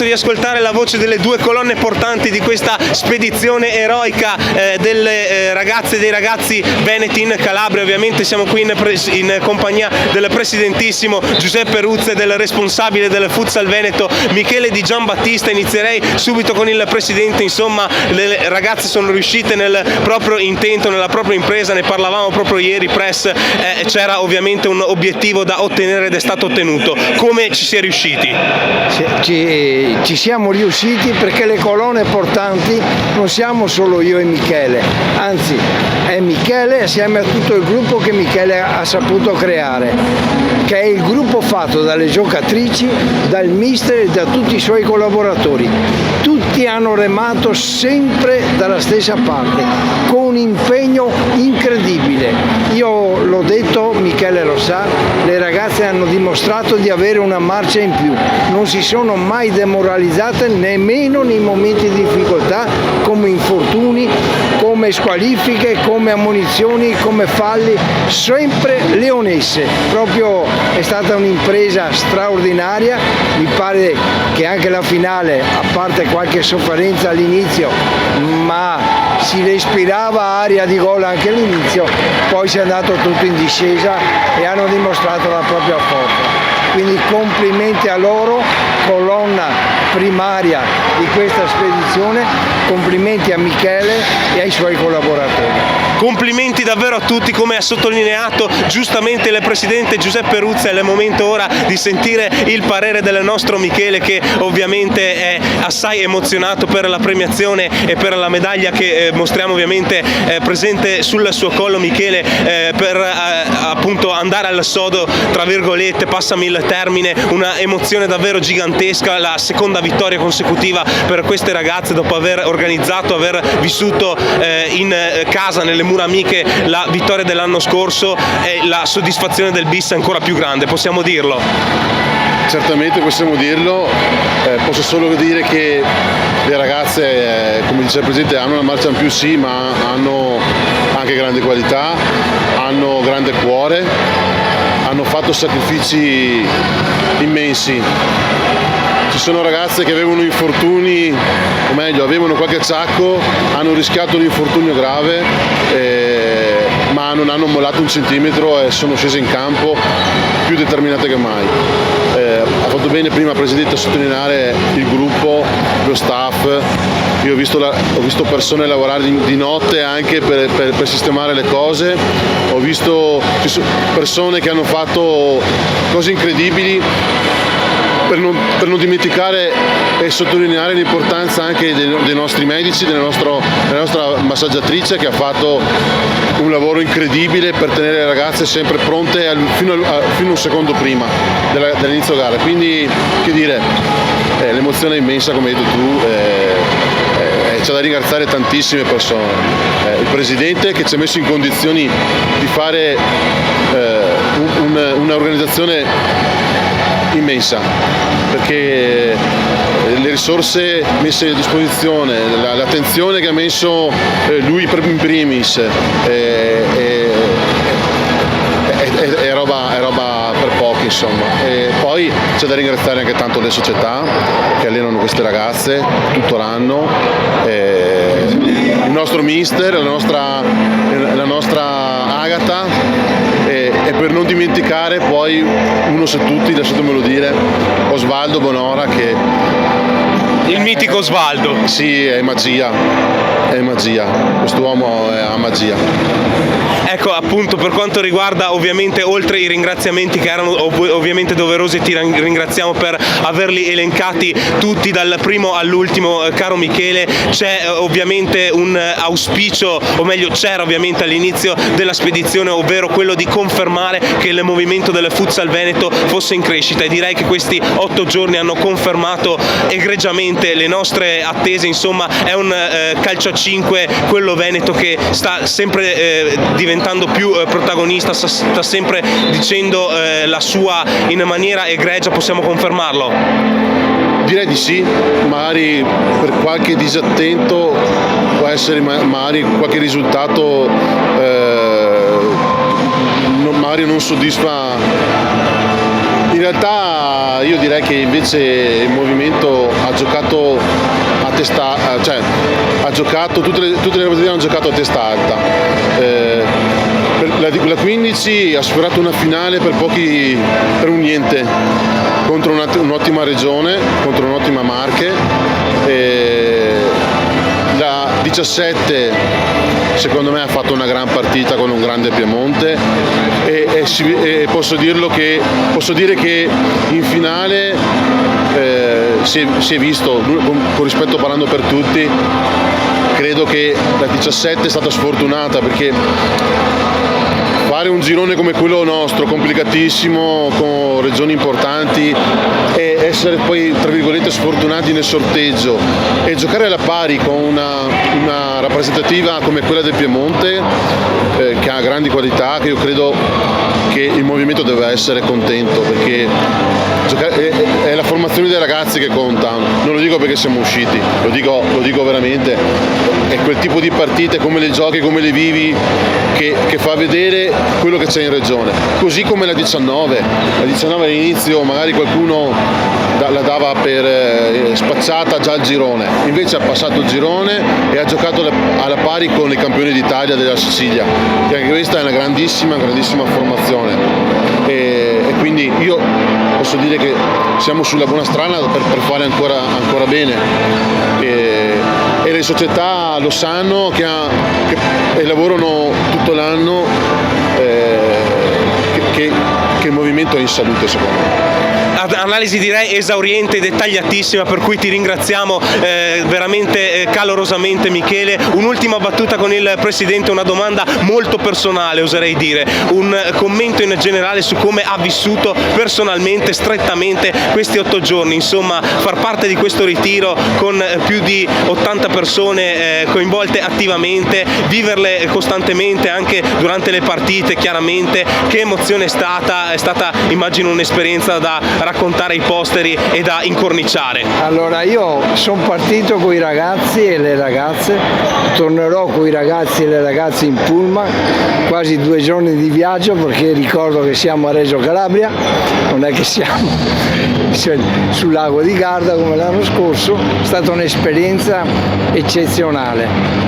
di ascoltare la voce delle due colonne portanti di questa spedizione eroica delle ragazze e dei ragazzi veneti in Calabria. Ovviamente siamo qui in compagnia del presidentissimo Giuseppe Ruzza e del responsabile del Futsal Veneto Michele Di Giambattista. Inizierei subito con il presidente. Insomma, le ragazze sono riuscite nel proprio intento, nella propria impresa, ne parlavamo proprio ieri press, c'era ovviamente un obiettivo da ottenere ed è stato ottenuto. Come ci si è riusciti? Ci siamo riusciti perché le colonne portanti non siamo solo io e Michele, anzi è Michele assieme a tutto il gruppo che Michele ha saputo creare, che è il gruppo fatto dalle giocatrici, dal mister e da tutti i suoi collaboratori. Tutti hanno remato sempre dalla stessa parte, con un impegno incredibile. Io l'ho detto, Michele lo sa, le ragazze hanno dimostrato di avere una marcia in più, non si sono mai demoralizzate nemmeno nei momenti di difficoltà, come infortuni, come squalifiche, come ammonizioni, come falli, sempre leonesse. Proprio è stata un'impresa straordinaria, mi pare che anche la finale, a parte qualche sofferenza all'inizio, ma si respirava aria di gol anche all'inizio, poi si è andato tutto in discesa e hanno dimostrato la propria forza. Quindi complimenti a loro, colonna primaria di questa spedizione, complimenti a Michele e ai suoi collaboratori. Complimenti davvero a tutti, come ha sottolineato giustamente il presidente Giuseppe Ruzza. È il momento ora di sentire il parere del nostro Michele, che ovviamente è assai emozionato per la premiazione e per la medaglia che mostriamo ovviamente presente sul suo collo. Michele, per appunto andare al sodo, tra virgolette, passami il termine, una emozione davvero gigantesca, la seconda vittoria consecutiva per queste ragazze dopo aver organizzato, aver vissuto in casa, nelle mura amiche, la vittoria dell'anno scorso, e la soddisfazione del bis è ancora più grande, possiamo dirlo? Certamente possiamo dirlo, posso solo dire che le ragazze, come dice il Presidente, hanno una marcia in più sì, ma hanno anche grande qualità, hanno grande cuore, hanno fatto sacrifici immensi. Ci sono ragazze che avevano infortuni, o meglio avevano qualche acciacco, hanno rischiato un infortunio grave, ma non hanno mollato un centimetro e sono scese in campo più determinate che mai. Ha fatto bene prima il Presidente a sottolineare il gruppo, lo staff. Io ho visto persone lavorare di notte anche per sistemare le cose, ho visto persone che hanno fatto cose incredibili. Per non dimenticare e sottolineare l'importanza anche dei nostri medici, della nostra massaggiatrice, che ha fatto un lavoro incredibile per tenere le ragazze sempre pronte fino a un secondo prima dell'inizio gara. Quindi, che dire, l'emozione è immensa, come hai detto tu, c'è da ringraziare tantissime persone. Il Presidente, che ci ha messo in condizioni di fare un'organizzazione immensa, perché le risorse messe a disposizione, l'attenzione che ha messo lui in primis è roba per pochi, insomma. E poi c'è da ringraziare anche tanto le società che allenano queste ragazze tutto l'anno, il nostro mister, la nostra Agata, e per non dimenticare poi uno su tutti, lasciatemelo dire, Osvaldo Bonora, che il mitico Osvaldo. Sì, è magia, quest'uomo ha magia. Ecco, appunto, per quanto riguarda ovviamente, oltre i ringraziamenti che erano ovviamente doverosi, ti ringraziamo per averli elencati tutti dal primo all'ultimo, caro Michele. C'è ovviamente un auspicio, o meglio c'era ovviamente all'inizio della spedizione, ovvero quello di confermare che il movimento del Futsal Veneto fosse in crescita, e direi che questi 8 giorni hanno confermato egregiamente le nostre attese. Insomma, è un calcio a 5 quello veneto, che sta sempre diventando più protagonista, sta sempre dicendo la sua in maniera egregia. Possiamo confermarlo? Direi di sì, magari per qualche disattento può essere magari qualche risultato magari non soddisfa in realtà io direi che invece il movimento ha giocato a testa, cioè ha giocato, tutte le partite hanno giocato a testa alta. La 15 ha sfiorato una finale per un niente, contro un'ottima regione, contro un'ottima Marche. La 17 secondo me ha fatto una gran partita con un grande Piemonte e posso dire che in finale si è visto, con rispetto parlando per tutti, credo che la 17 è stata sfortunata perché fare un girone come quello nostro, complicatissimo, con regioni importanti, e essere poi tra virgolette sfortunati nel sorteggio e giocare alla pari con una rappresentativa come quella del Piemonte, che ha grandi qualità, che io credo che il movimento deve essere contento, perché è la formazione dei ragazzi che conta. Non lo dico perché siamo usciti, lo dico veramente, è quel tipo di partite, come le giochi, come le vivi, che fa vedere quello che c'è in regione. Così come la 19 all'inizio magari qualcuno la dava per spacciata già al girone, invece ha passato il girone e ha giocato alla pari con i campioni d'Italia della Sicilia, che anche questa è una grandissima formazione, e quindi io posso dire che siamo sulla buona strada per fare ancora bene, e le società lo sanno e lavorano tutto l'anno, che il movimento è in salute, secondo me. Analisi direi esauriente e dettagliatissima, per cui ti ringraziamo veramente calorosamente, Michele. Un'ultima battuta con il Presidente, una domanda molto personale, oserei dire, un commento in generale su come ha vissuto personalmente, strettamente questi 8 giorni, insomma far parte di questo ritiro con più di 80 persone coinvolte attivamente, viverle costantemente anche durante le partite, chiaramente. Che emozione è stata immagino un'esperienza da raccontare ai posteri e da incorniciare. Allora, io sono partito con i ragazzi e le ragazze, tornerò con i ragazzi e le ragazze in pullman, quasi 2 giorni di viaggio, perché ricordo che siamo a Reggio Calabria, non è che siamo sul lago di Garda come l'anno scorso. È stata un'esperienza eccezionale,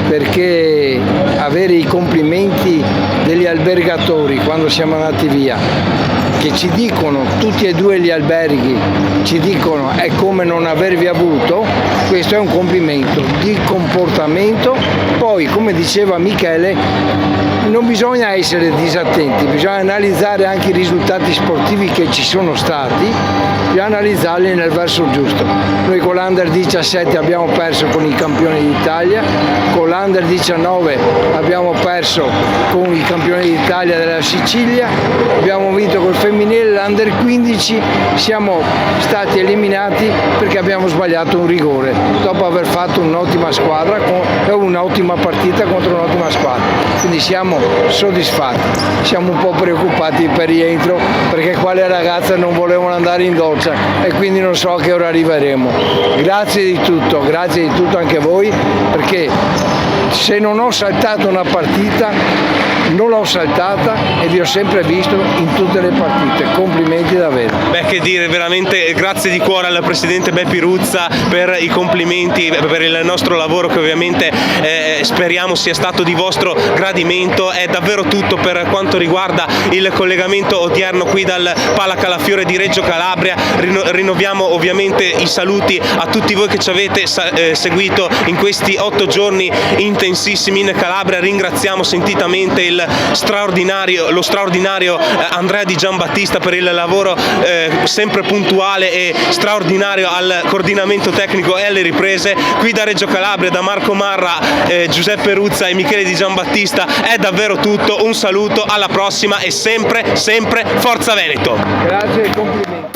perché avere i complimenti degli albergatori quando siamo andati via, che ci dicono, tutti e 2 gli alberghi ci dicono è come non avervi avuto, questo è un complimento di comportamento. Poi, come diceva Michele, non bisogna essere disattenti, bisogna analizzare anche i risultati sportivi che ci sono stati, bisogna analizzarli nel verso giusto. Noi con l'Under 17 abbiamo perso con i campioni d'Italia, con l'Under 19 abbiamo perso con i campioni d'Italia della Sicilia, abbiamo vinto col femminile, l'Under 15 siamo stati eliminati perché abbiamo sbagliato un rigore, dopo aver fatto un'ottima squadra e un'ottima partita contro un'ottima squadra. Quindi siamo soddisfatti, siamo un po' preoccupati per rientro, perché qua le ragazze non volevano andare in doccia e quindi non so a che ora arriveremo. Grazie di tutto anche a voi, perché se non ho saltato una partita non l'ho saltata e vi ho sempre visto in tutte le partite. Complimenti davvero. Che dire, veramente grazie di cuore al Presidente Beppi Ruzza per i complimenti, per il nostro lavoro che ovviamente speriamo sia stato di vostro gradimento. È davvero tutto per quanto riguarda il collegamento odierno qui dal Pala Calafiore di Reggio Calabria. Rinnoviamo ovviamente i saluti a tutti voi che ci avete seguito in questi 8 giorni intensissimi in Calabria. Ringraziamo sentitamente lo straordinario Andrea Di Giambattista per il lavoro sempre puntuale e straordinario al coordinamento tecnico e alle riprese. Qui da Reggio Calabria, da Marco Marra, Giuseppe Ruzza e Michele Di Giambattista è davvero tutto. Un saluto, alla prossima e sempre Forza Veneto. Grazie e complimenti.